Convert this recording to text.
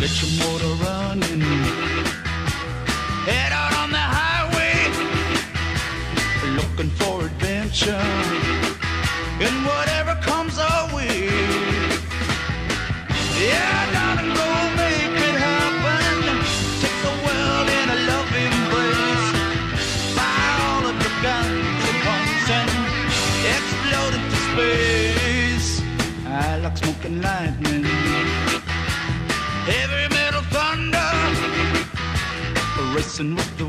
Get your motor running. Head out on the highway, looking for adventure. And whatever comes our way. Yeah, darling, go make it happen. Take the world in a loving embrace. Fire all of your guns at once and explode into space. I like smoking lightning, heavy metal thunder, racing with the